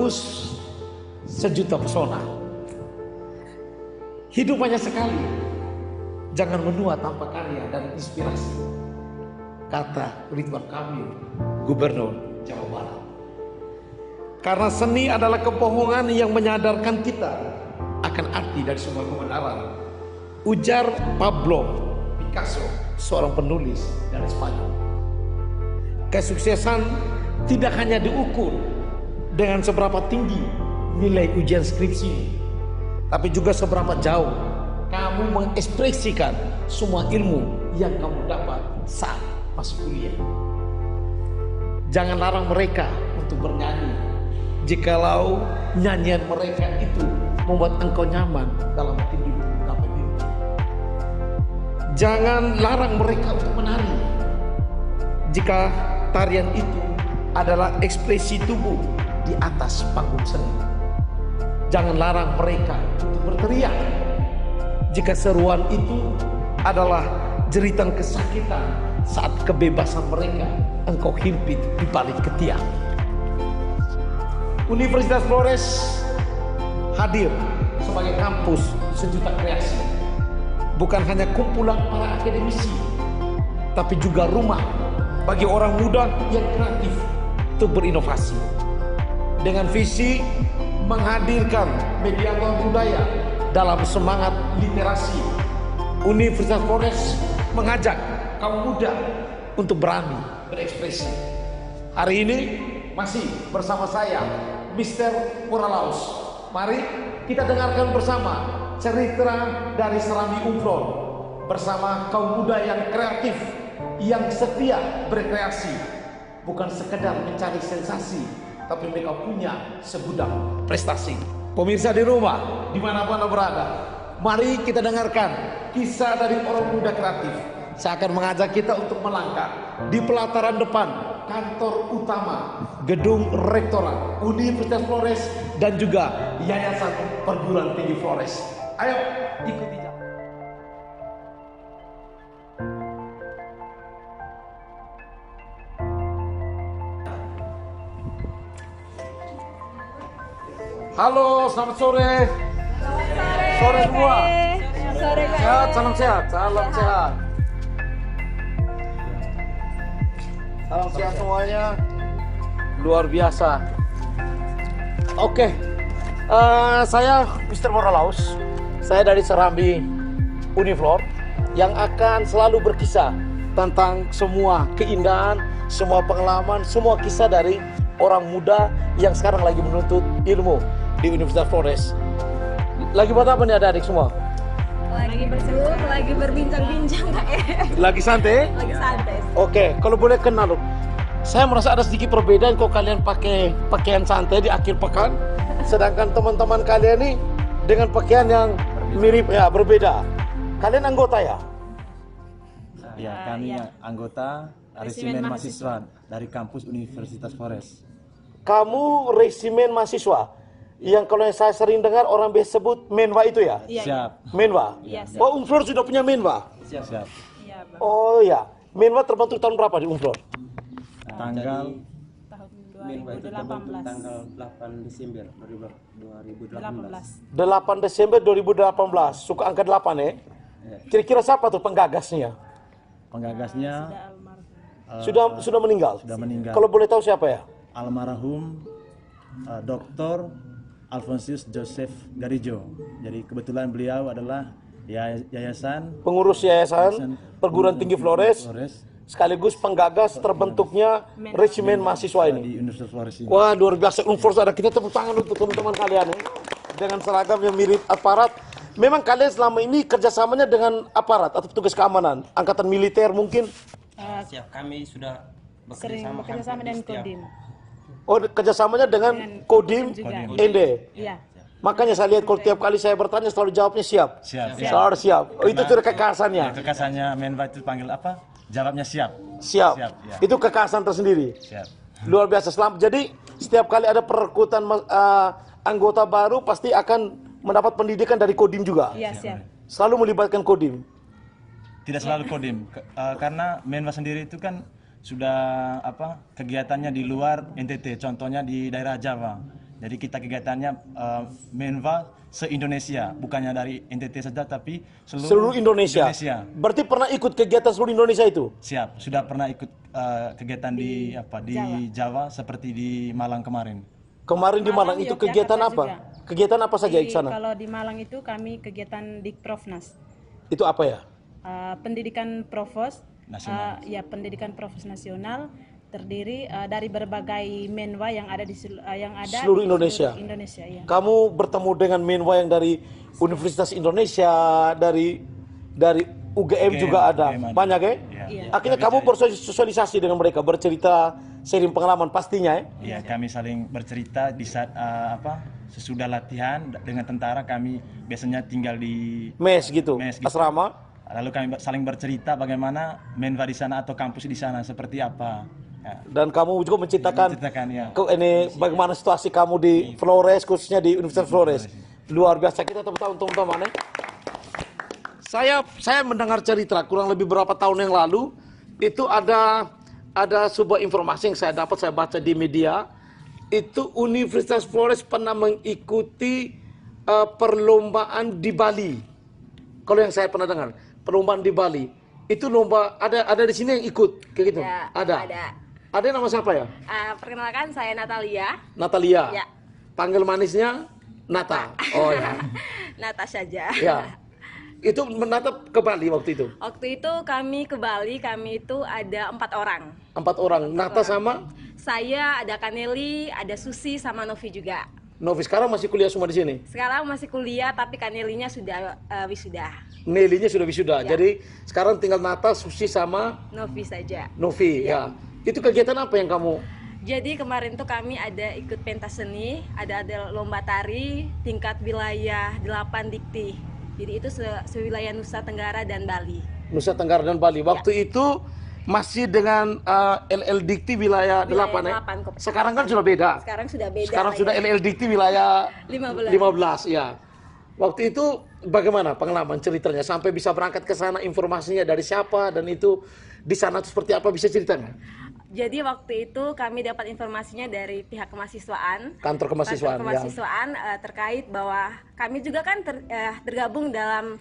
menembus sejuta pesona. Hidup hanya sekali. Jangan menua tanpa karya dan inspirasi. Kata Ridwan Kamil, Gubernur Jawa Barat. Karena seni adalah kebohongan yang menyadarkan kita akan arti dari semua kebenaran. Ujar Pablo Picasso, seorang penulis dari Spanyol. Kesuksesan tidak hanya diukur dengan seberapa tinggi nilai ujian skripsi, tapi juga seberapa jauh kamu mengekspresikan semua ilmu yang kamu dapat saat masuk kuliah. Jangan larang mereka untuk bernyanyi, jikalau nyanyian mereka itu membuat engkau nyaman dalam tidur menggapai mimpi. Jangan larang mereka untuk menari, jika tarian itu adalah ekspresi tubuh di atas panggung seni. Jangan larang mereka untuk berteriak, jika seruan itu adalah jeritan kesakitan saat kebebasan mereka engkau himpit di balik ketiak. Universitas Flores hadir sebagai kampus sejuta kreasi. Bukan hanya kumpulan para akademisi, tapi juga rumah bagi orang muda yang kreatif untuk berinovasi. Dengan visi menghadirkan mediator budaya dalam semangat literasi, Universitas Flores mengajak kaum muda untuk berani berekspresi. Hari ini masih bersama saya, Mr. Moralaus. Mari kita dengarkan bersama cerita dari Serambi Umflor bersama kaum muda yang kreatif, yang setia berkreasi, bukan sekedar mencari sensasi, tapi mereka punya segudang prestasi. Pemirsa di rumah, dimanapun Anda berada, mari kita dengarkan kisah dari orang muda kreatif. Saya akan mengajak kita untuk melangkah di pelataran depan kantor utama Gedung Rektorat Universitas Flores dan juga Yayasan Perguruan Tinggi Flores. Ayo ikuti jalan. Halo, selamat sore. Sore semua. Sore, Sehat, salam sehat, salam sehat. Salam sehat semuanya. Luar biasa. Oke, saya Mr. Moralaus. Saya dari Serambi Uniflor yang akan selalu berkisah tentang semua keindahan, semua pengalaman, semua kisah dari orang muda yang sekarang lagi menuntut ilmu di Universitas Flores. Lagi buat apa nih adik-adik semua? Lagi berseru, lagi berbincang-bincang Kak. Lagi santai? Lagi santai. Oke, kalau boleh kenal, saya merasa ada sedikit perbedaan kok kalian pakai pakaian santai di akhir pekan, sedangkan teman-teman kalian nih dengan pakaian yang mirip ya, berbeda. Kalian anggota ya? Ya, kami anggota resimen mahasiswa dari kampus Universitas Flores. Kamu resimen mahasiswa yang kalau yang saya sering dengar orang biasa sebut Menwa itu ya? Iya. Siap. Menwa? Iya, siap. Oh, Umflor sudah punya Menwa? Siap. Iya, Bang. Oh ya, Menwa terbentuk tahun berapa di Umflor? Tanggal Tahun Menwa itu terbentuk 2018. tanggal 8 Desember 2018. 8 Desember 2018, suka angka 8 ya? Kira-kira siapa tuh penggagasnya? penggagasnya Sudah meninggal? sudah meninggal. Kalau boleh tahu siapa ya? Almarhum Dr. Alfonsius Joseph Garijo. Jadi kebetulan beliau adalah yayasan Pengurus Yayasan Perguruan Tinggi Flores, sekaligus penggagas terbentuknya resimen mahasiswa di ini. Universitas Flores ini. Wah, luar biasa. Unflor, ada kita tepuk tangan untuk teman-teman kalian ya. Dengan seragam yang mirip aparat. Memang kalian selama ini kerjasamanya dengan aparat atau petugas keamanan, angkatan militer mungkin? Siap, kami sudah Sering bekerjasama bekerja sama hampir dengan di setiap Kodim. Oh, kerjasamanya dengan Kodim juga. ND. Iya. Makanya saya lihat kalau tiap kali saya bertanya selalu jawabnya siap. Siap. Selalu siap. Oh, itu sudah kekhasannya. Kekasannya Menwa itu panggil apa? Jawabnya siap. Siap. Ya. Itu kekhasan tersendiri. Siap. Luar biasa. Jadi setiap kali ada perekrutan anggota baru pasti akan mendapat pendidikan dari Kodim juga. Iya, siap. Selalu melibatkan Kodim. Tidak selalu Kodim, karena Menwa sendiri itu kan sudah kegiatannya di luar NTT, contohnya di daerah Jawa. Jadi kita kegiatannya Menva se-Indonesia, bukannya dari NTT saja tapi Seluruh Indonesia. Berarti pernah ikut kegiatan seluruh Indonesia itu? Siap, sudah pernah ikut kegiatan di Jawa seperti di Malang kemarin. Kemarin di Malang itu kegiatan apa? Juga. Kegiatan apa saja di sana? Kalau di Malang itu kami kegiatan Dikprofnas. Itu apa ya? Pendidikan Provos Nasional. ya pendidikan Provos nasional terdiri dari berbagai menwa yang ada Seluruh di Indonesia. seluruh Indonesia ya. Kamu bertemu dengan menwa yang dari Universitas Indonesia, dari UGM juga ada. UGM ada. Banyak ya? Iya. Akhirnya kamu bersosialisasi dengan mereka, bercerita, sharing pengalaman pastinya ya? Iya, kami saling bercerita di saat sesudah latihan dengan tentara. Kami biasanya tinggal di Mes gitu, mes gitu. asrama. Lalu kami saling bercerita bagaimana Menva di sana atau kampus di sana seperti apa. Ya. Dan kamu juga menceritakan Ya. ini bagaimana situasi kamu di Flores, khususnya di Universitas Flores. Luar biasa, kita tepuk tangan untuk teman-teman. Saya mendengar cerita kurang lebih berapa tahun yang lalu itu ada sebuah informasi yang saya baca di media. Itu Universitas Flores pernah mengikuti perlombaan di Bali. Kalau yang saya pernah dengar, perlombaan di Bali. Itu lomba ada di sini yang ikut kayak gitu. Ya, Ada. ada. Ada nama siapa ya? Perkenalkan saya Natalia. Natalia. Ya. Panggil manisnya Nata. Oh ya. Nata saja. Ya. Itu menatap ke Bali waktu itu. Waktu itu kami ke Bali, kami itu ada 4 orang. 4 orang. Nata sama Saya, ada Kaneli, ada Susi, sama Novi juga. Novi. Sekarang masih kuliah semua di sini. Sekarang masih kuliah, tapi Kanelinya sudah wisuda. Nelinya sudah wisuda. Ya. Jadi sekarang tinggal Nata, Susi sama Novi saja. Novi. Ya. Itu kegiatan apa yang kamu? Jadi kemarin tuh kami ada ikut pentas seni, ada lomba tari tingkat wilayah 8 dikti. Jadi itu sewilayah Nusa Tenggara dan Bali. Nusa Tenggara dan Bali. Waktu itu masih dengan LL Dikti wilayah 8 ya. 8, Sekarang kan sudah beda. Sekarang sudah beda. Sekarang lah sudah ya. LL Dikti wilayah 15. ya. Waktu itu bagaimana pengalaman ceritanya sampai bisa berangkat ke sana, informasinya dari siapa dan itu di sana itu seperti apa, bisa ceritakan? Jadi waktu itu kami dapat informasinya dari pihak kemahasiswaan. Kantor kemahasiswaan, Terkait bahwa kami juga kan tergabung dalam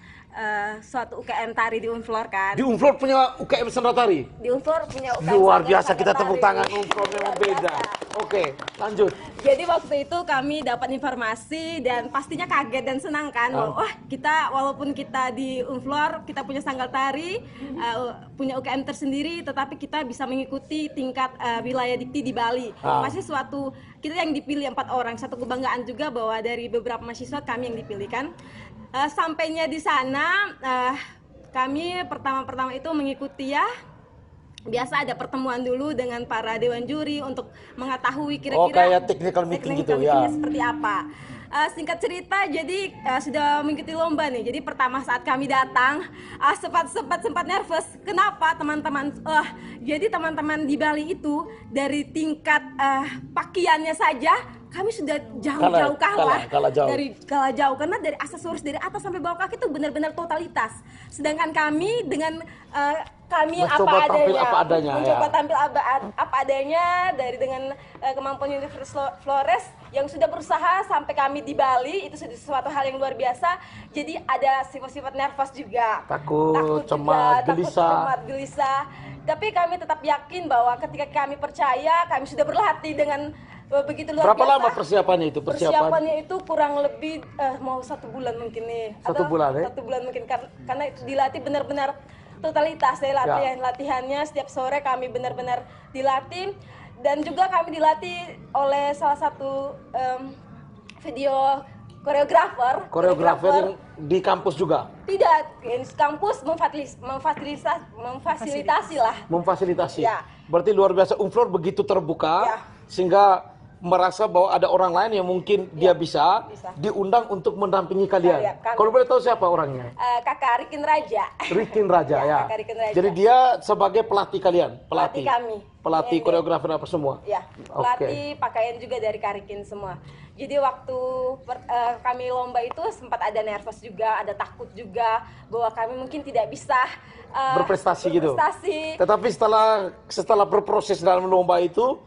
suatu UKM tari di Unflor kan. Di Unflor punya UKM Sandra Tari. Di Unflor punya UKM Luar Sandra biasa, kita tepuk Tari. tangan. Unflor memang Luar beda. biasa. Oke, lanjut. Jadi waktu itu kami dapat informasi dan pastinya kaget dan senang kan. Wah, kita walaupun kita di Unflor, kita punya sanggar tari, punya UKM tersendiri, tetapi kita bisa mengikuti tingkat wilayah dikti di Bali. Pasti suatu kita yang dipilih 4 orang, satu kebanggaan juga bahwa dari beberapa mahasiswa kami yang dipilih kan. Sampainya di sana, kami pertama-pertama itu mengikuti ya. Biasa ada pertemuan dulu dengan para dewan juri untuk mengetahui kira-kira kayak technical meeting gitu ya. seperti apa. Singkat cerita, jadi sudah mengikuti lomba nih. Jadi pertama saat kami datang, sempat nervous. Kenapa teman-teman? Jadi teman-teman di Bali itu dari tingkat pakaiannya saja kami sudah jauh-jauh kalah jauh karena dari aksesoris dari atas sampai bawah kaki itu benar-benar totalitas. Sedangkan kami dengan kami yang mencoba tampil apa adanya, mencoba tampil apa adanya dengan kemampuan Universitas Flores yang sudah berusaha sampai kami di Bali, itu sudah sesuatu hal yang luar biasa. Jadi ada sifat-sifat nervous juga, takut, cemas, gelisah. Tapi kami tetap yakin bahwa ketika kami percaya, kami sudah berlatih dengan begitu luar Berapa biasa. lama persiapannya itu? Persiapannya itu kurang lebih mau 1 bulan mungkin nih. 1 bulan ya? 1 bulan mungkin karena itu dilatih benar-benar totalitas ya latihannya setiap sore kami benar-benar dilatih dan juga kami dilatih oleh salah satu video koreografer yang di kampus juga. Tidak, kampus memfasilitasi lah. Memfasilitasi. Ya. Berarti luar biasa, Unflor begitu terbuka sehingga merasa bahwa ada orang lain yang mungkin dia bisa diundang untuk mendampingi kalian. Kalau boleh tahu siapa orangnya? Kakak Rikin Raja. Rikin Raja ya. Kakak Rikin Raja. Jadi dia sebagai pelatih kalian, Pelatih kami. Pelatih koreografer apa semua. Ya, pelatih pakaian juga dari Karikin semua. Jadi waktu kami lomba itu sempat ada nervous juga, ada takut juga bahwa kami mungkin tidak bisa berprestasi gitu. Tetapi setelah berproses dalam lomba itu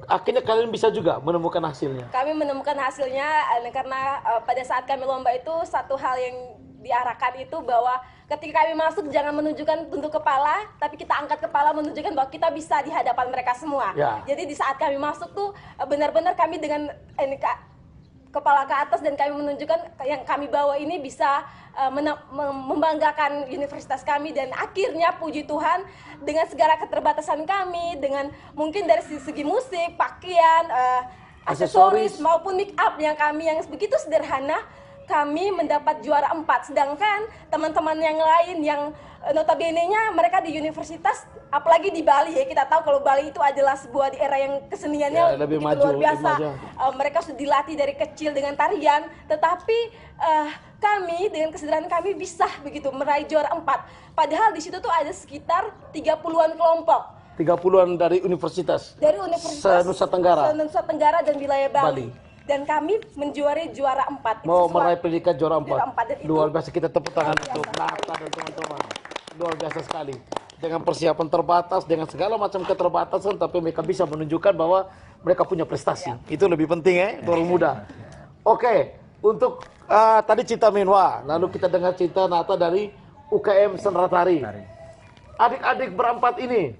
akhirnya kalian bisa juga menemukan hasilnya. Kami menemukan hasilnya karena pada saat kami lomba itu satu hal yang diarahkan itu bahwa ketika kami masuk jangan menunjukkan tunduk kepala, tapi kita angkat kepala menunjukkan bahwa kita bisa di hadapan mereka semua. Ya. Jadi di saat kami masuk tuh benar-benar kami dengan kepala ke atas dan kami menunjukkan yang kami bawa ini bisa membanggakan universitas kami, dan akhirnya puji Tuhan dengan segala keterbatasan kami, dengan mungkin dari segi musik, pakaian, aksesoris maupun make up yang begitu sederhana, kami mendapat juara 4. Sedangkan teman-teman yang lain yang notabene-nya mereka di universitas, apalagi di Bali ya, kita tahu kalau Bali itu adalah sebuah daerah yang keseniannya lebih begitu maju, luar biasa. lebih Mereka sudah dilatih dari kecil dengan tarian, tetapi kami dengan kesederhanaan kami bisa begitu meraih juara 4. Padahal di situ tuh ada sekitar 30-an kelompok. 30-an dari universitas. Dari universitas Nusa Tenggara. Nusa Tenggara dan wilayah Bali. Bali. Dan kami menjuari juara 4. Mau meraih predikat juara 4. Juara 4, dan itu Luar biasa, kita tepuk tangan luar untuk biasa Nata dan teman-teman. Luar biasa sekali. Dengan persiapan terbatas, dengan segala macam keterbatasan, tapi mereka bisa menunjukkan bahwa mereka punya prestasi. Itu lebih penting ya, orang muda. Oke, untuk tadi Cinta Menwa, lalu kita dengar Cinta Nata dari UKM Senratari. Adik-adik berempat ini,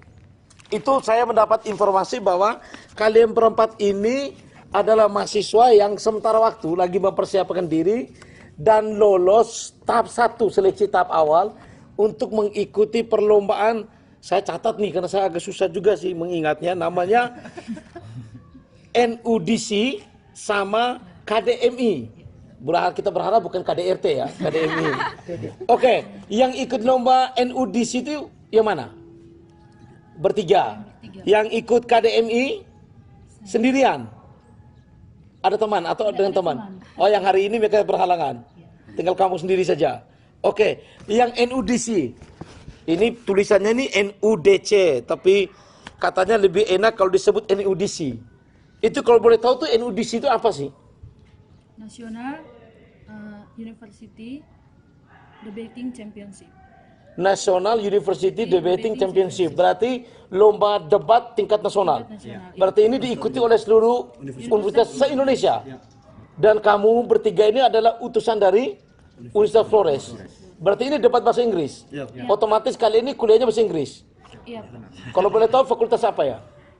itu saya mendapat informasi bahwa kalian berempat ini adalah mahasiswa yang sementara waktu lagi mempersiapkan diri dan lolos tahap 1 seleksi tahap awal untuk mengikuti perlombaan. Saya catat nih karena saya agak susah juga sih mengingatnya, namanya NUDC sama KDMI. Kita berharap bukan KDRT ya, KDMI. Oke, yang ikut lomba NUDC itu yang mana? Bertiga. Yang ikut KDMI sendirian? Ada teman atau dengan teman? Oh, yang hari ini mereka berhalangan. Tinggal kamu sendiri saja. Oke, yang NUDC. Ini tulisannya ini NUDC, tapi katanya lebih enak kalau disebut NUDC. Itu kalau boleh tahu tuh NUDC itu apa sih? National University Debating Championship. National University Debating Championship. Berarti lomba debat tingkat nasional. Berarti ini diikuti oleh seluruh universitas se-Indonesia. Dan kamu bertiga ini adalah utusan dari Universitas Flores. Berarti ini debat bahasa Inggris. Otomatis kali ini kuliahnya bahasa Inggris. Iya. Kalau boleh tahu fakultas apa ya?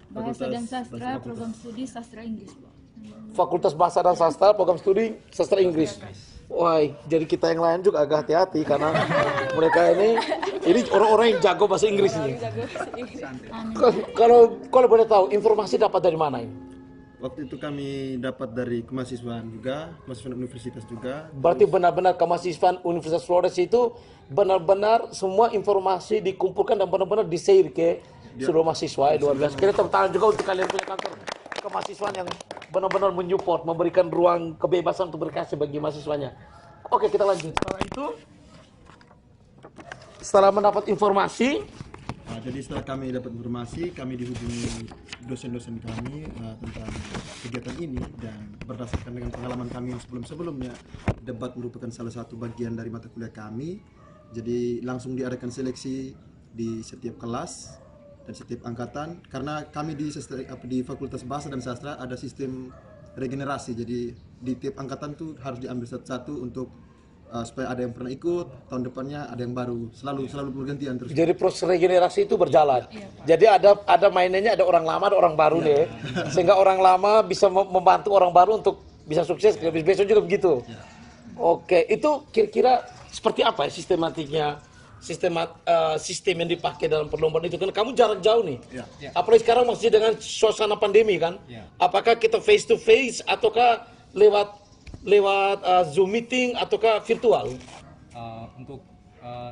Bahasa dan Sastra, program studi Sastra Inggris, Pak. Fakultas Bahasa dan Sastra, program studi Sastra Inggris. Wah, jadi kita yang lain juga agak hati-hati karena mereka ini orang-orang yang jago bahasa Inggris ini. Kalau boleh tahu informasi dapat dari mana ini? Waktu itu kami dapat dari kemahasiswaan juga, mahasiswa universitas juga. Berarti benar-benar kemahasiswaan Universitas Flores itu benar-benar semua informasi dikumpulkan dan benar-benar di-share ke seluruh mahasiswa. Luar biasa. Kita tepuk tangan juga untuk kalian punya kantor kemahasiswaan yang benar-benar menyupport, memberikan ruang kebebasan untuk berkreasi bagi mahasiswanya. Oke, kita lanjut. Setelah mendapat informasi, Jadi setelah kami dapat informasi, kami dihubungi dosen-dosen kami tentang kegiatan ini, dan berdasarkan dengan pengalaman kami yang sebelum-sebelumnya, debat merupakan salah satu bagian dari mata kuliah kami. Jadi langsung diadakan seleksi di setiap kelas dan setiap angkatan, karena kami di Fakultas Bahasa dan Sastra ada sistem regenerasi. Jadi di tiap angkatan tuh harus diambil satu-satu untuk supaya ada yang pernah ikut, tahun depannya ada yang baru, selalu bergantian terus. Jadi proses regenerasi itu berjalan. Jadi ada mainannya, ada orang lama, ada orang baru deh. Sehingga orang lama bisa membantu orang baru untuk bisa sukses. Besok juga begitu. Oke, itu kira-kira seperti apa ya sistematiknya? Sistem yang dipakai dalam perlombaan itu kan kamu jarak jauh nih. Apalagi sekarang masih dengan suasana pandemi kan. Apakah kita face to face ataukah lewat Zoom meeting ataukah virtual? Untuk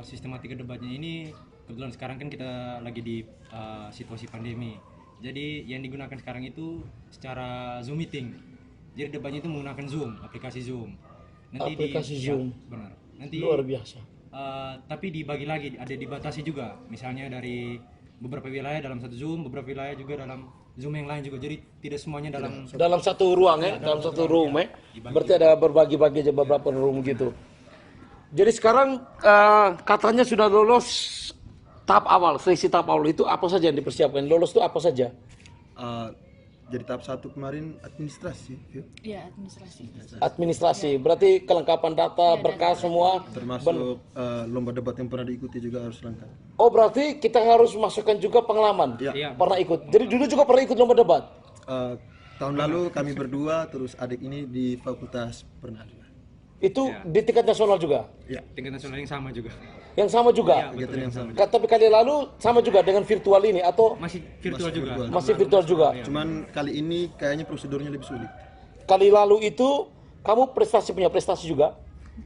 sistematika debatnya ini kebetulan sekarang kan kita lagi di situasi pandemi. Jadi yang digunakan sekarang itu secara Zoom meeting. Jadi debatnya itu menggunakan Zoom, aplikasi Zoom. Aplikasi Zoom. Ya, benar. Nanti luar biasa. Tapi dibagi lagi, ada dibatasi juga. Misalnya dari beberapa wilayah dalam satu Zoom, beberapa wilayah juga dalam Zoom yang lain juga. Jadi tidak semuanya dalam satu ruang ya, dalam satu room ya. Berarti ada berbagi-bagi aja beberapa room gitu. Jadi sekarang katanya sudah lolos tahap awal, seleksi tahap awal itu apa saja yang dipersiapkan? Lolos itu apa saja? Jadi tahap 1 kemarin administrasi, ya. Iya, administrasi. Administrasi, berarti kelengkapan data, berkas semua. Termasuk lomba debat yang pernah diikuti juga harus lengkap. Oh, berarti kita harus masukkan juga pengalaman. Iya. Pernah ikut. Jadi dulu juga pernah ikut lomba debat. Tahun lalu kami berdua, terus adik ini di fakultas pernah juga. Itu di tingkat nasional juga. Ya, tingkat nasional yang sama juga. Yang sama juga. kegiatan yang sama. Tapi kali lalu sama juga dengan virtual ini atau Masih virtual juga. masih virtual juga? Cuman kali ini kayaknya prosedurnya lebih sulit. Kali lalu itu kamu punya prestasi juga?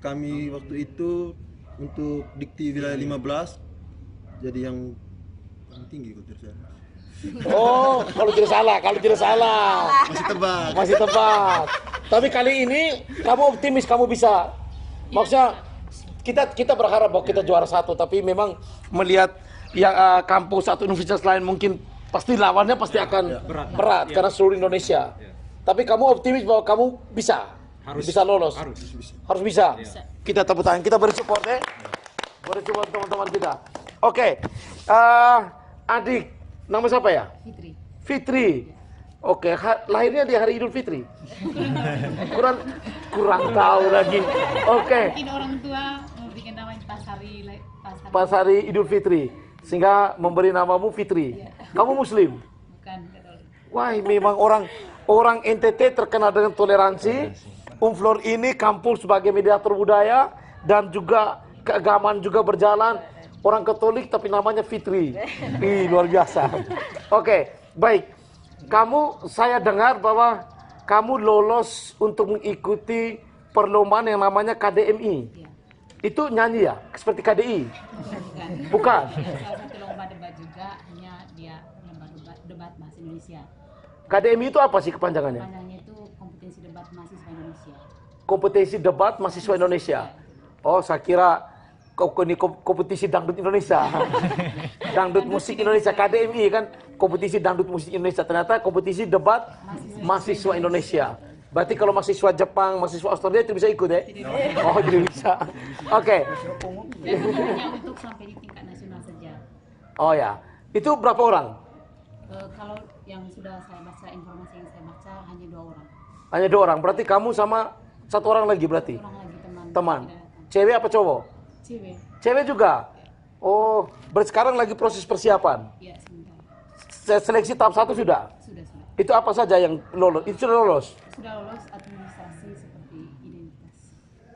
Kami waktu itu untuk dikti wilayah 15 jadi yang paling tinggi kalau tidak salah. Oh, kalau tidak salah. Masih tebak. Masih tebak. Tapi kali ini kamu optimis kamu bisa. Maksudnya kita berharap bahwa kita juara 1, tapi memang melihat yang kampus atau universitas lain mungkin pasti lawannya pasti akan berat karena seluruh Indonesia. Tapi kamu optimis bahwa kamu bisa lolos. Harus bisa. Kita tepuk tangan, kita beri support ya. Beri support teman-teman kita. Oke. Adik, nama siapa ya? Fitri. Oke, lahirnya di hari Idul Fitri. Kurang tahu lagi. Oke. Mungkin orang tua bikin namanya Pas hari Idul Fitri, sehingga memberi namamu Fitri. Kamu Muslim? bukan Katolik. Wah, memang orang NTT terkenal dengan toleransi. Unflor ini kampus sebagai mediator budaya dan juga keagamaan juga berjalan. Orang Katolik tapi namanya Fitri. Ih, luar biasa. Oke, baik. Saya dengar bahwa kamu lolos untuk mengikuti perlombaan yang namanya KDMI. Itu nyanyi ya? Seperti KDI? Bukan. Salah satu lomba debat juga, hanya dia lomba debat bahasa Indonesia. KDMI itu apa sih kepanjangannya? Panjangnya itu kompetensi debat mahasiswa Indonesia. Kompetisi debat mahasiswa Indonesia. Oh, saya kira ini kompetisi dangdut Indonesia. Dangdut musik Indonesia, KDMI kan kompetisi dangdut musik Indonesia. Ternyata kompetisi debat mahasiswa Indonesia. Berarti kalau mahasiswa Jepang, mahasiswa Australia itu bisa ikut ya? Oh, jadi bisa. Oke. Dan hanya untuk sampai di tingkat nasional saja. Oh ya. Itu berapa orang? Kalau yang sudah saya baca, informasi yang saya baca hanya 2 orang. Hanya 2 orang. Berarti kamu sama 1 orang lagi berarti? Orang lagi Teman. Cewek apa cowok? Cewek. Cewek juga? Oh, berarti sekarang lagi proses persiapan? Iya, sebentar. Seleksi tahap 1 sudah? Sudah. Itu apa saja yang lolos? Itu sudah lolos? Sudah lolos administrasi seperti identitas.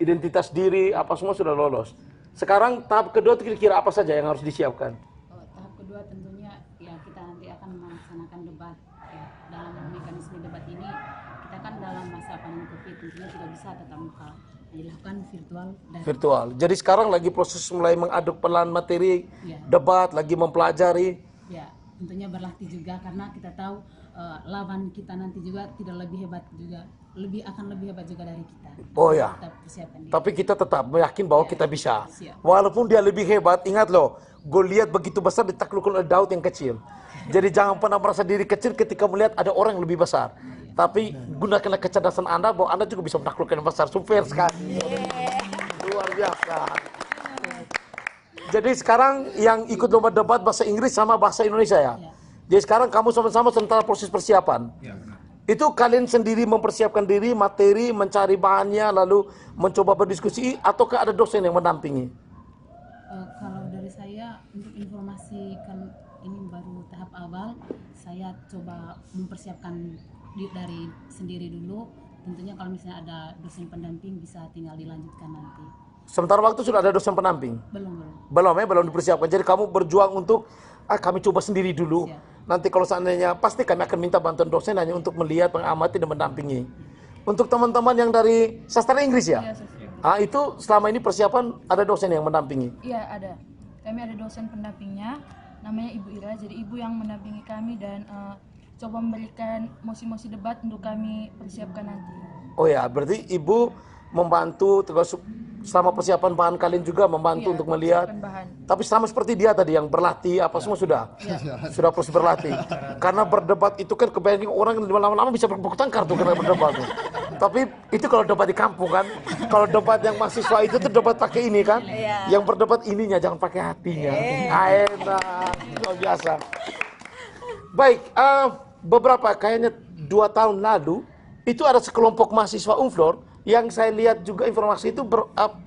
Identitas diri, apa semua sudah lolos. Sekarang tahap kedua kira-kira apa saja yang harus disiapkan? Tahap kedua tentunya ya kita nanti akan melaksanakan debat. Ya, dalam mekanisme debat ini kita kan dalam masa pandemi COVID tentunya tidak bisa tatap muka. Dilakukan virtual. Jadi sekarang lagi proses mulai mengaduk pelan materi, debat, lagi mempelajari. Ya, tentunya berlatih juga karena kita tahu lawan kita nanti juga tidak lebih hebat juga, akan lebih hebat juga dari kita. Oh ya. Kita persiapkan diri. Tapi kita tetap meyakin bahwa kita bisa. Siap. Walaupun dia lebih hebat, ingat loh, gue lihat begitu besar ditaklukkan oleh Daud yang kecil. Jadi jangan pernah merasa diri kecil ketika melihat ada orang yang lebih besar. Tapi gunakanlah kecerdasan Anda bahwa Anda juga bisa menaklukkan yang besar. Super sekali. Luar biasa. Jadi sekarang yang ikut lomba debat bahasa Inggris sama bahasa Indonesia ya? Jadi sekarang kamu sama-sama tentang proses persiapan. Itu kalian sendiri mempersiapkan diri, materi, mencari bahannya, lalu mencoba berdiskusi, ataukah ada dosen yang mendampingi? Kalau dari saya untuk informasi kan ini baru tahap awal, saya coba mempersiapkan dari sendiri dulu. Tentunya kalau misalnya ada dosen pendamping bisa tinggal dilanjutkan nanti. Sementara waktu sudah ada dosen pendamping? Belum dipersiapkan. Jadi kamu berjuang untuk kami coba sendiri dulu. Nanti kalau seandainya pasti kami akan minta bantuan dosen hanya untuk melihat, mengamati dan mendampingi. Untuk teman-teman yang dari sastra Inggris ya? Itu selama ini persiapan ada dosen yang mendampingi? Iya, ada. Kami ada dosen pendampingnya, namanya Ibu Ira. Jadi ibu yang mendampingi kami dan coba memberikan mosi-mosi debat untuk kami persiapkan nanti. Oh ya, berarti ibu membantu terus selama persiapan bahan kalian juga membantu untuk melihat. Tapi sama seperti dia tadi yang berlatih apa semua sudah proses berlatih. Karena berdebat itu kan kebanyakan orang lama-lama bisa bertengkar tuh karena berdebat. Tapi itu kalau debat di kampung kan. Kalau debat yang mahasiswa itu tuh debat pakai ini kan. Yang berdebat ininya jangan pakai hatinya. Enak, luar biasa. Baik, beberapa kayaknya 2 tahun lalu itu ada sekelompok mahasiswa Unflor yang saya lihat juga informasi itu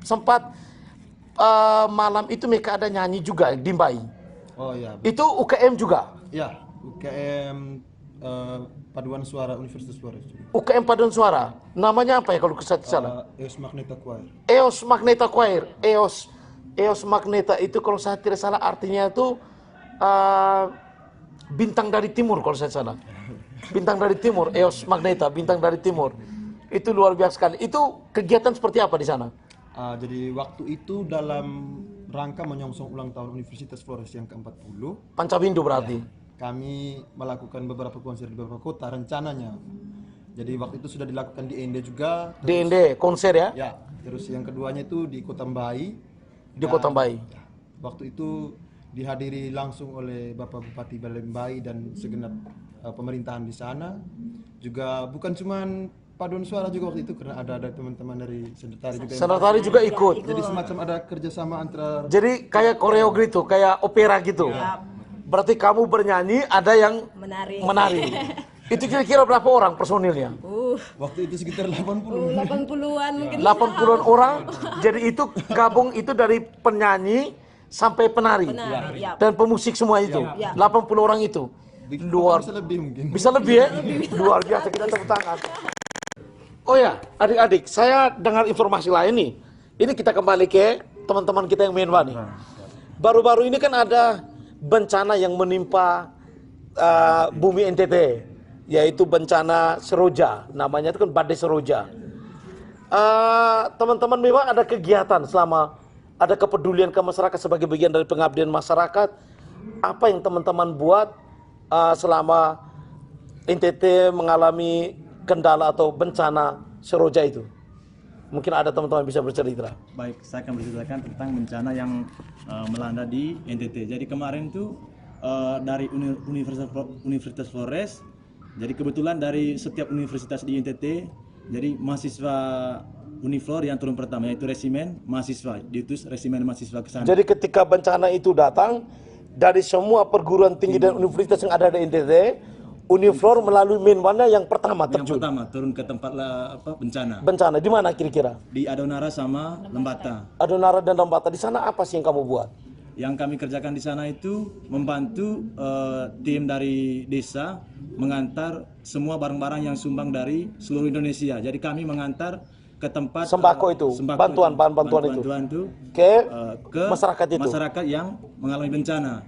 sempat malam itu mereka ada nyanyi juga di Mbai. Oh ya. Itu UKM juga. Ya, UKM Paduan Suara Universitas Flores. UKM Paduan Suara. Namanya apa ya kalau saya salah? EOS Magneta Choir. EOS Magneta Choir. EOS Magneta itu kalau saya tidak salah artinya itu bintang dari timur kalau saya salah. Bintang dari timur, EOS Magneta, bintang dari timur. Itu luar biasa sekali. Itu kegiatan seperti apa di sana? Jadi waktu itu dalam rangka menyongsong ulang tahun Universitas Flores yang ke-40. Pancabindu berarti? Ya, kami melakukan beberapa konser di beberapa kota rencananya. Jadi waktu itu sudah dilakukan di ND juga. Di ND, konser ya? Ya, terus yang keduanya itu di Kota Mbai. Di Kota Mbai. Ya, waktu itu dihadiri langsung oleh Bapak Bupati Balembai dan segenap pemerintahan di sana. Juga bukan cuman Paduan Suara juga waktu itu karena ada teman-teman dari Sendetari juga. Sendetari juga ikut. Jadi semacam ada kerjasama antara. Jadi kayak koreo gitu, kayak opera gitu. Ya. Berarti kamu bernyanyi, ada yang menari. Itu kira-kira berapa orang personilnya? Waktu itu sekitar 80. 80-an mungkin. 80-an orang. Jadi itu gabung itu dari penyanyi sampai penari. Ya. Dan pemusik semua itu. Ya. 80 orang itu. Bisa lebih mungkin. Bisa lebih ya? Luar biasa, kita tepuk tangan. Oh ya, adik-adik, saya dengar informasi lain nih. Ini kita kembali ke teman-teman kita yang Menwa nih. Baru-baru ini kan ada bencana yang menimpa bumi NTT, yaitu bencana Seroja. Namanya itu kan Badai Seroja. Teman-teman memang ada kegiatan selama ada kepedulian ke masyarakat sebagai bagian dari pengabdian masyarakat. Apa yang teman-teman buat selama NTT mengalami kendala atau bencana Seroja itu? Mungkin ada teman-teman bisa bercerita. Baik, saya akan berceritakan tentang bencana yang melanda di NTT. Jadi kemarin itu dari Universitas Flores. Jadi kebetulan dari setiap universitas di NTT, jadi mahasiswa Uniflor yang turun pertama yaitu resimen mahasiswa, diutus resimen mahasiswa ke sana. Jadi ketika bencana itu datang dari semua perguruan tinggi dan universitas yang ada di NTT, Uniflor melalui Menwana yang pertama terjun. Yang pertama turun ke tempat bencana. Bencana di mana kira-kira? Di Adonara sama Lembata. Adonara dan Lembata. Di sana apa sih yang kamu buat? Yang kami kerjakan di sana itu membantu tim dari desa mengantar semua barang-barang yang sumbang dari seluruh Indonesia. Jadi kami mengantar ke tempat sembako itu, bantuan itu ke masyarakat yang mengalami bencana.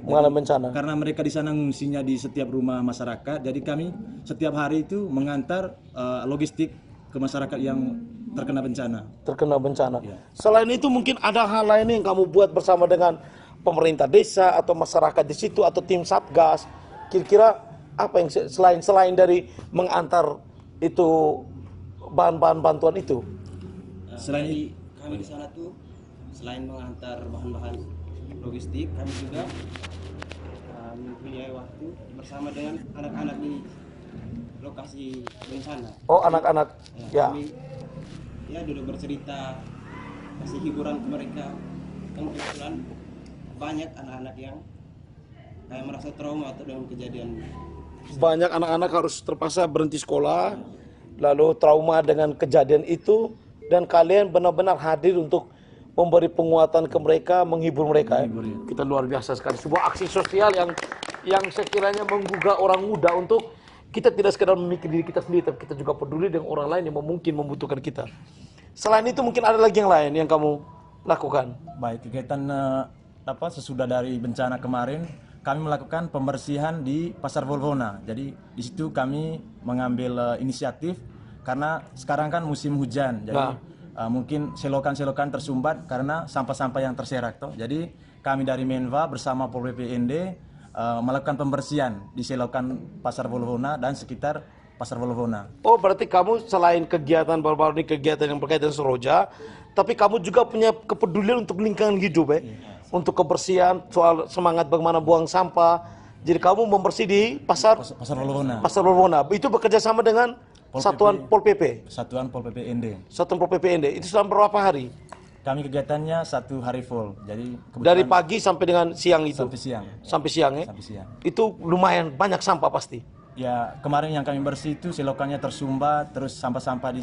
Karena mereka di sana ngungsinya di setiap rumah masyarakat, jadi kami setiap hari itu mengantar logistik ke masyarakat yang terkena bencana. Ya. Selain itu mungkin ada hal lain yang kamu buat bersama dengan pemerintah desa atau masyarakat di situ atau tim Satgas. Kira-kira apa yang selain dari mengantar itu bahan-bahan bantuan itu? Selain kami di sana tuh selain mengantar bahan-bahan logistik, kami juga mempunyai waktu bersama dengan anak-anak di lokasi bencana. Oh, anak-anak ya. Kami duduk bercerita, kasih hiburan ke mereka. Kan kebetulan banyak anak-anak yang kayak merasa trauma atau dengan kejadian. Banyak anak-anak harus terpaksa berhenti sekolah, lalu trauma dengan kejadian itu. Dan kalian benar-benar hadir untuk memberi penguatan ke mereka, menghibur mereka. Kita luar biasa sekali. Sebuah aksi sosial yang sekiranya menggugah orang muda untuk kita tidak sekedar memikir diri kita sendiri, tapi kita juga peduli dengan orang lain yang mungkin membutuhkan kita. Selain itu mungkin ada lagi yang lain yang kamu lakukan? Baik, kegiatan sesudah dari bencana kemarin, kami melakukan pembersihan di Pasar Volvona. Jadi di situ kami mengambil inisiatif. Karena sekarang kan musim hujan, jadi mungkin selokan-selokan tersumbat karena sampah-sampah yang terserak. Jadi kami dari Menwa bersama Pol PP ND melakukan pembersihan di selokan Pasar Volvona dan sekitar Pasar Volvona. Oh, berarti kamu selain kegiatan baru-baru ini kegiatan yang berkaitan Seroja, tapi kamu juga punya kepedulian untuk lingkungan hidup untuk kebersihan, soal semangat bagaimana buang sampah. Jadi kamu membersih di Pasar Volvona. Pasar Volvona. Itu bekerja sama dengan Satuan Pol PP. Satuan Pol PP ND. Satuan Pol PP ND. Itu selama berapa hari? Kami kegiatannya 1 hari full. Jadi dari pagi sampai dengan siang itu. Sampai siang. Sampai siang ya. Sampai siang. Itu lumayan banyak sampah pasti. ya kemarin yang kami bersih itu selokannya tersumbat, terus sampah-sampah di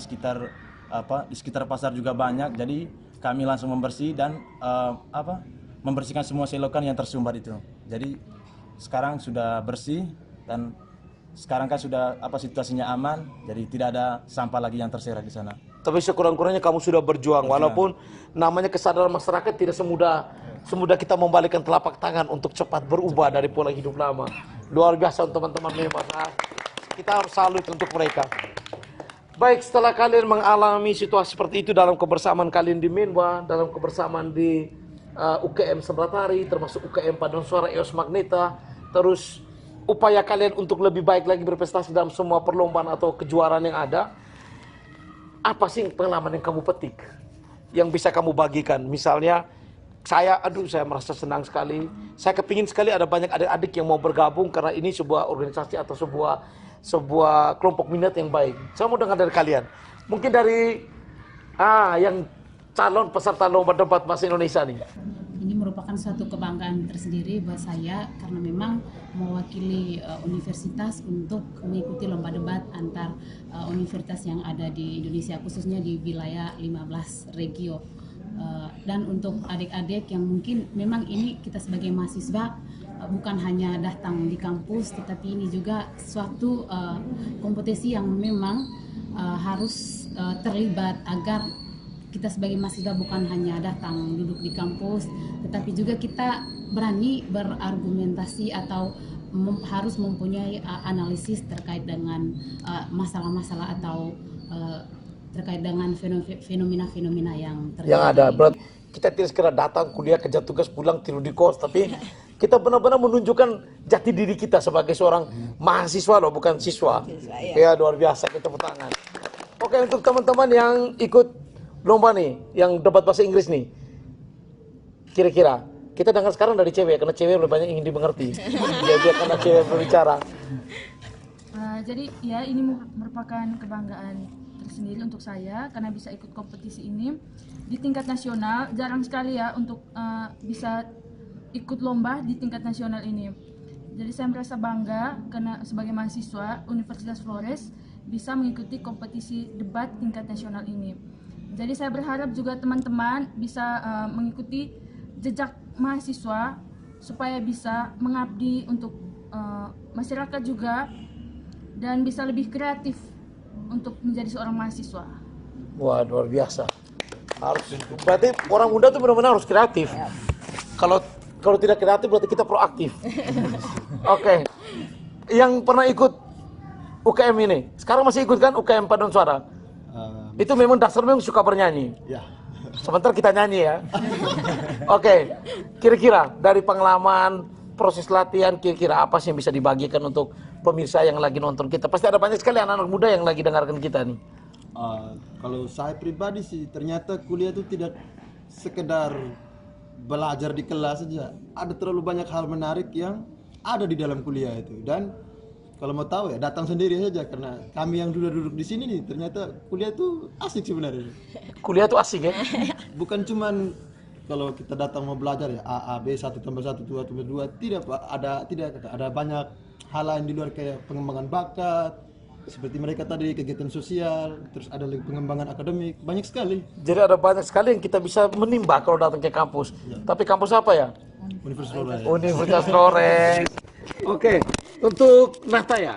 sekitar pasar juga banyak. Jadi kami langsung membersih dan membersihkan semua selokan yang tersumbat itu. Jadi sekarang sudah bersih dan sekarang kan sudah situasinya aman, jadi tidak ada sampah lagi yang terserak di sana. Tapi sekurang-kurangnya kamu sudah berjuang, walaupun namanya kesadaran masyarakat tidak semudah kita membalikkan telapak tangan untuk cepat berubah dari pola hidup lama. Luar biasa teman-teman memang. Kita harus salut untuk mereka. Baik, setelah kalian mengalami situasi seperti itu dalam kebersamaan kalian di Menwa, dalam kebersamaan di UKM Sendratari, termasuk UKM Paduan Suara EOS Magneta, terus upaya kalian untuk lebih baik lagi berprestasi dalam semua perlombaan atau kejuaraan yang ada, apa sih pengalaman yang kamu petik yang bisa kamu bagikan? Misalnya saya merasa senang sekali, saya kepingin sekali ada banyak adik-adik yang mau bergabung karena ini sebuah organisasi atau sebuah kelompok minat yang baik. Saya mau dengar dari kalian, mungkin dari yang calon peserta lomba debat bahasa Indonesia nih. Ini merupakan suatu kebanggaan tersendiri buat saya karena memang mewakili universitas untuk mengikuti lomba debat antar universitas yang ada di Indonesia, khususnya di wilayah 15 regio. Dan untuk adik-adik yang mungkin memang ini kita sebagai mahasiswa bukan hanya datang di kampus, tetapi ini juga suatu kompetisi yang memang harus terlibat agar kita sebagai mahasiswa bukan hanya datang duduk di kampus, tetapi juga kita berani berargumentasi atau harus mempunyai analisis terkait dengan masalah-masalah atau terkait dengan fenomena-fenomena yang terjadi. Yang ada, berarti kita tidak sekedar datang kuliah, kerja tugas, pulang, tidur di kos, tapi kita benar-benar menunjukkan jati diri kita sebagai seorang mahasiswa loh, bukan siswa. Ya, luar biasa, kita tepuk tangan. Oke, untuk teman-teman yang ikut lomba nih, yang debat bahasa Inggris nih, kira-kira kita dengar sekarang dari cewek, karena cewek lebih banyak ingin dimengerti. Dia karena cewek berbicara. Jadi ya ini merupakan kebanggaan tersendiri untuk saya karena bisa ikut kompetisi ini di tingkat nasional. Jarang sekali ya untuk bisa ikut lomba di tingkat nasional ini. Jadi saya merasa bangga karena sebagai mahasiswa Universitas Flores bisa mengikuti kompetisi debat tingkat nasional ini. Jadi saya berharap juga teman-teman bisa mengikuti jejak mahasiswa supaya bisa mengabdi untuk masyarakat juga dan bisa lebih kreatif untuk menjadi seorang mahasiswa. Wah, luar biasa. Berarti orang muda itu benar-benar harus kreatif. Kalau tidak kreatif berarti kita proaktif. Oke. Yang pernah ikut UKM ini, sekarang masih ikut kan UKM Paduan Suara? Itu memang dasarnya memang suka bernyanyi. Ya. Sebentar kita nyanyi ya. Oke. Kira-kira dari pengalaman proses latihan, kira-kira apa sih yang bisa dibagikan untuk pemirsa yang lagi nonton kita? Pasti ada banyak sekali anak-anak muda yang lagi dengarkan kita nih. Kalau saya pribadi sih, ternyata kuliah itu tidak sekedar belajar di kelas saja. Ada terlalu banyak hal menarik yang ada di dalam kuliah itu. Dan kalau mau tahu ya datang sendiri saja, karena kami yang duduk di sini nih ternyata kuliah itu asik sebenarnya. Kuliah itu asik ya? Bukan cuman kalau kita datang mau belajar ya A, B, 1 tambah 1, 2 tambah 2, tidak Pak. Ada banyak hal lain di luar kayak pengembangan bakat, seperti mereka tadi kegiatan sosial, terus ada lagi pengembangan akademik, banyak sekali. Jadi ada banyak sekali yang kita bisa menimba kalau datang ke kampus. Ya. Tapi kampus apa ya? Universitas Flores. Universitas Flores. Oke, untuk Nata ya,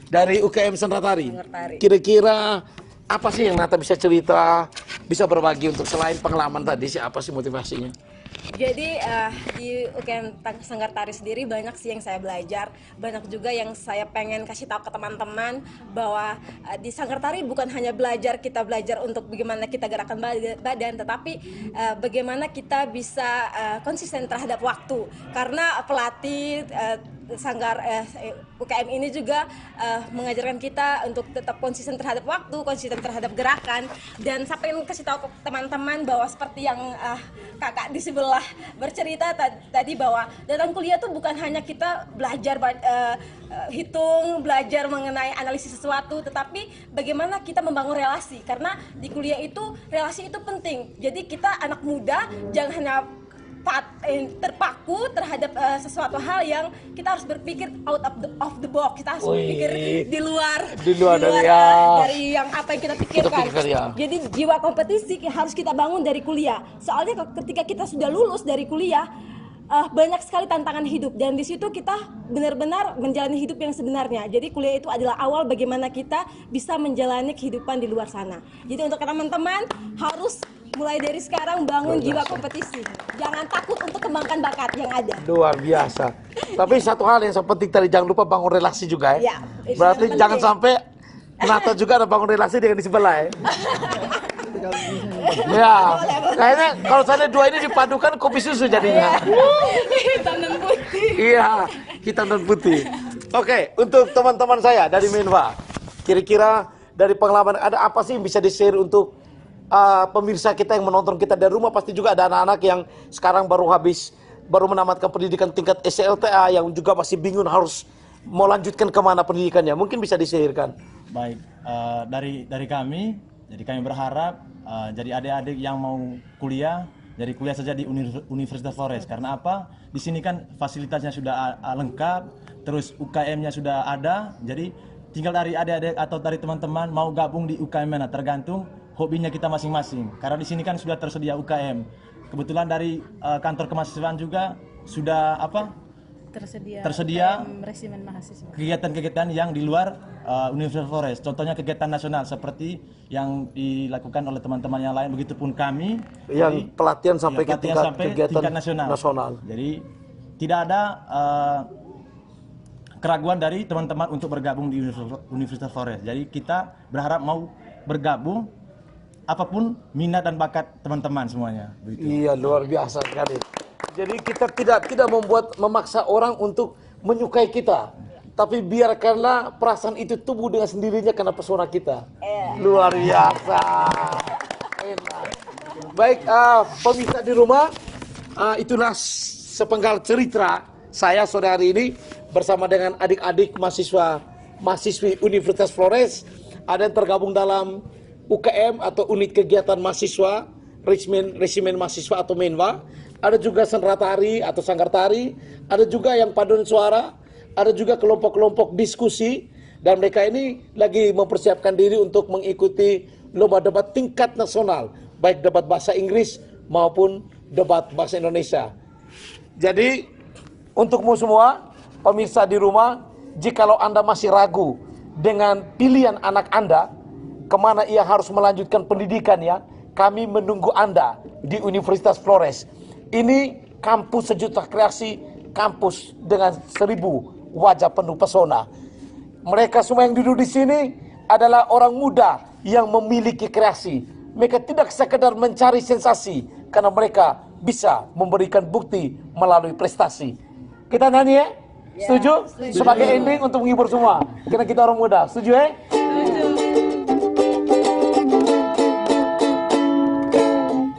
dari UKM Sendratari. Kira-kira apa sih yang Nata bisa cerita, bisa berbagi untuk selain pengalaman tadi sih, apa sih motivasinya? Jadi di UKM Sendratari sendiri banyak sih yang saya belajar, banyak juga yang saya pengen kasih tahu ke teman-teman bahwa di Sendratari bukan hanya kita belajar untuk bagaimana kita gerakan badan, tetapi bagaimana kita bisa konsisten terhadap waktu. Karena pelatih UKM ini juga mengajarkan kita untuk tetap konsisten terhadap waktu, konsisten terhadap gerakan, dan saya pengen kasih tahu ke teman-teman bahwa seperti yang kakak di sebelah bercerita tadi bahwa datang kuliah tuh bukan hanya kita belajar hitung, belajar mengenai analisis sesuatu, tetapi bagaimana kita membangun relasi, karena di kuliah itu relasi itu penting. Jadi kita anak muda jangan hanya terpaku terhadap sesuatu hal yang kita harus berpikir out of the box. Kita harus berpikir di luar dari yang apa yang kita pikirkan. Jadi jiwa kompetisi harus kita bangun dari kuliah. Soalnya ketika kita sudah lulus dari kuliah, banyak sekali tantangan hidup, dan di situ kita benar-benar menjalani hidup yang sebenarnya. Jadi kuliah itu adalah awal bagaimana kita bisa menjalani kehidupan di luar sana. Jadi untuk teman-teman harus mulai dari sekarang bangun jiwa kompetisi. Jangan takut untuk kembangkan bakat yang ada. Luar biasa. Tapi satu hal yang penting tadi, jangan lupa bangun relasi juga ya. Berarti jangan sampai Nata juga ada bangun relasi dengan di sebelah ya. Ya, kayaknya kalau saya dua ini dipadukan kopi susu jadinya. Hitam dan putih. Iya, hitam dan putih. Oke, untuk teman-teman saya dari Menva, kira-kira dari pengalaman ada apa sih yang bisa di-share untuk pemirsa kita yang menonton kita dari rumah? Pasti juga ada anak-anak yang sekarang baru menamatkan pendidikan tingkat SLTA yang juga masih bingung harus mau lanjutkan kemana pendidikannya. Mungkin bisa di-share-kan. Baik, dari kami, jadi kami berharap jadi adik-adik yang mau kuliah, jadi kuliah saja di Universitas Flores. Karena apa? Di sini kan fasilitasnya sudah lengkap, terus UKM-nya sudah ada. Jadi tinggal dari adik-adik atau dari teman-teman mau gabung di UKM mana, tergantung hobinya kita masing-masing. Karena di sini kan sudah tersedia UKM. Kebetulan dari kantor kemahasiswaan juga sudah tersedia resimen mahasiswa. Kegiatan-kegiatan yang di luar Universitas Flores. Contohnya kegiatan nasional seperti yang dilakukan oleh teman-teman yang lain. Begitupun kami yang pelatihan sampai ke tingkat nasional. Jadi tidak ada keraguan dari teman-teman untuk bergabung di Universitas Flores. Jadi kita berharap mau bergabung apapun minat dan bakat teman-teman semuanya. Begitu. Iya, luar biasa sekali. Jadi kita tidak memaksa orang untuk menyukai kita, tapi biarkanlah perasaan itu tumbuh dengan sendirinya karena pesona kita. Luar biasa. Enak. Baik, pemirsa di rumah, itulah sepenggal cerita saya sore hari ini bersama dengan adik-adik mahasiswi Universitas Flores. Ada yang tergabung dalam UKM atau unit kegiatan mahasiswa, resimen mahasiswa atau Menva. Ada juga sanggar tari, ada juga yang paduan suara, ada juga kelompok-kelompok diskusi, dan mereka ini lagi mempersiapkan diri untuk mengikuti lomba debat tingkat nasional, baik debat bahasa Inggris maupun debat bahasa Indonesia. Jadi untukmu semua, pemirsa di rumah, jikalau Anda masih ragu dengan pilihan anak Anda, kemana ia harus melanjutkan pendidikannya, kami menunggu Anda di Universitas Flores. Ini kampus sejuta kreasi, kampus dengan 1000 wajah penuh pesona. Mereka semua yang duduk di sini adalah orang muda yang memiliki kreasi. Mereka tidak sekedar mencari sensasi, karena mereka bisa memberikan bukti melalui prestasi. Kita nyanyi ya? Setuju? Sebagai ending untuk menghibur semua. Karena kita orang muda. Setuju ya?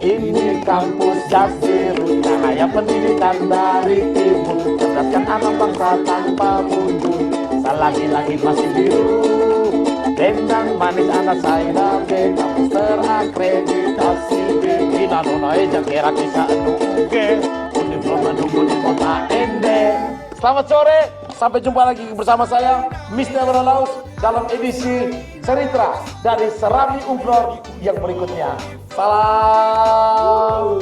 Ini kampus Jasiru, cahaya pendidikan dari timur, cerdaskan anak bangsa tanpa mundur. Lagi-lagi masih biru, dendang manis anak saya dan kampus terakreditasi. Kita nona eja kira kisah nuke, uniform menunggu di kota Ende. Selamat sore, sampai jumpa lagi bersama saya, Mr. Berlaus, dalam edisi Cerita dari Serami Umflor yang berikutnya. Salam.